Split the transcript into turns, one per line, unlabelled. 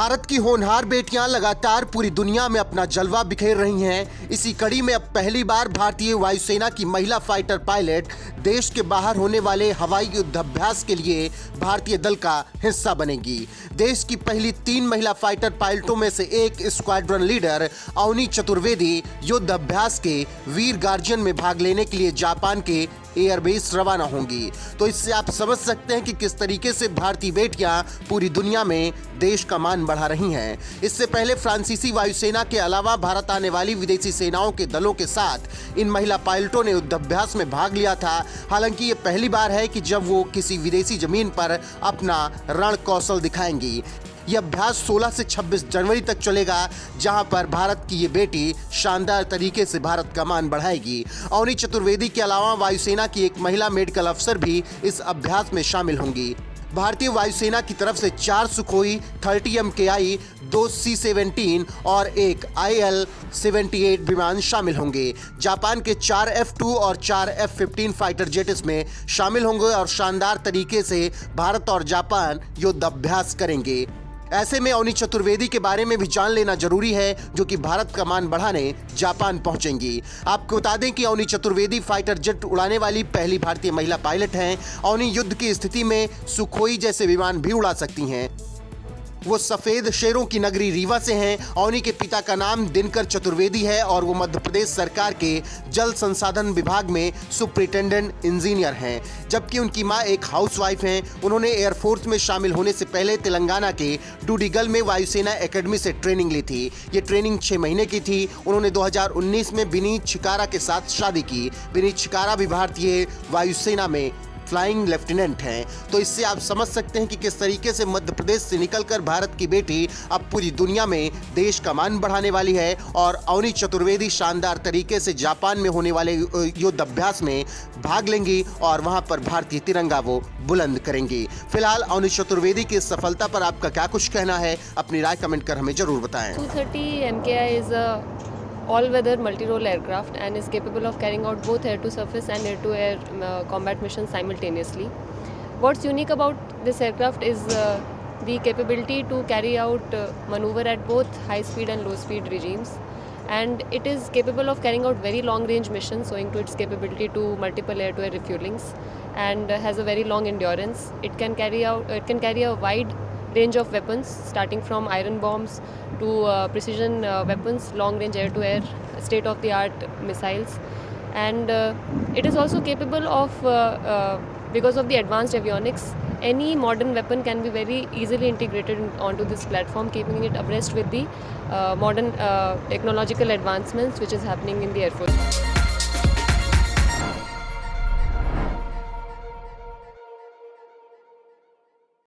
भारत की होनहार बेटियां लगातार पूरी दुनिया में अपना जलवा बिखेर रही हैं। इसी कड़ी में अब पहली बार भारतीय वायुसेना की महिला फाइटर पायलट देश के बाहर होने वाले हवाई युद्धाभ्यास के लिए भारतीय दल का हिस्सा बनेंगी। देश की पहली 3 महिला फाइटर पायलटों में से एक स्क्वाड्रन लीडर अवनी चतुर्वेदी युद्धाभ्यास के वीर गार्जियन में भाग लेने के लिए जापान के एयरबेस रवाना होंगी। तो इससे आप समझ सकते हैं कि किस तरीके से भारतीय बेटियां पूरी दुनिया में देश का मान बढ़ा रही हैं। इससे पहले फ्रांसीसी वायुसेना के अलावा भारत आने वाली विदेशी सेनाओं के दलों के साथ इन महिला पायलटों ने युद्धाभ्यास में भाग लिया था। हालांकि ये पहली बार है कि जब वो किसी विदेशी जमीन पर अपना रण कौशल दिखाएंगी। यह अभ्यास 16 से 26 जनवरी तक चलेगा, जहां पर भारत की ये बेटी शानदार तरीके से भारत का मान बढ़ाएगी। अवनी चतुर्वेदी के अलावा वायुसेना की एक महिला मेडिकल अफसर भी इस अभ्यास में शामिल होंगी। भारतीय वायुसेना की तरफ से 4 सुखोई 30 MKI, 2 C-17 और एक IL-78 विमान शामिल होंगे। जापान के 4 F-2 और 4 F-15 फाइटर जेट इसमें शामिल होंगे और शानदार तरीके से भारत और जापान युद्धाभ्यास करेंगे। ऐसे में अवनी चतुर्वेदी के बारे में भी जान लेना जरूरी है, जो कि भारत का मान बढ़ाने जापान पहुंचेंगी। आपको बता दें कि अवनी चतुर्वेदी फाइटर जेट उड़ाने वाली पहली भारतीय महिला पायलट हैं। अवनी युद्ध की स्थिति में सुखोई जैसे विमान भी उड़ा सकती हैं। वो सफेद शेरों की नगरी रीवा से हैं। अवनी के पिता का नाम दिनकर चतुर्वेदी है और वो मध्य प्रदेश सरकार के जल संसाधन विभाग में सुपरिटेंडेंट इंजीनियर हैं, जबकि उनकी मां एक हाउसवाइफ हैं। उन्होंने एयरफोर्स में शामिल होने से पहले तेलंगाना के डूडिगल में वायुसेना एकेडमी से ट्रेनिंग ली थी। ये ट्रेनिंग 6 महीने की थी। उन्होंने 2019 में विनीत छिकारा के साथ शादी की। विनीत छिकारा भी भारतीय वायुसेना में फ्लाइंग लेफ्टिनेंट हैं। तो इससे आप समझ सकते हैं कि किस तरीके से मध्य प्रदेश से निकलकर भारत की बेटी अब पूरी दुनिया में देश का मान बढ़ाने वाली है। और अवनी चतुर्वेदी शानदार तरीके से जापान में होने वाले युद्धाभ्यास में भाग लेंगी और वहां पर भारतीय तिरंगा वो बुलंद करेंगी। फिलहाल अवनी चतुर्वेदी की इस सफलता पर आपका क्या कुछ कहना है? अपनी राय कमेंट कर हमें जरूर बताएं।
230 MKI is a all-weather multi-role aircraft and is capable of carrying out both air-to-surface and air-to-air combat missions simultaneously. What's unique about this aircraft is the capability to carry out maneuver at both high-speed and low-speed regimes, and it is capable of carrying out very long-range missions, owing to its capability to multiple air-to-air refuelings, and has a very long endurance. It can carry a wide range of weapons, starting from iron bombs to precision weapons, long range air to air, state of the art missiles, and it is also capable of because of the advanced avionics, any modern weapon can be very easily integrated onto this platform, keeping it abreast with the modern technological advancements which is happening in the Air Force.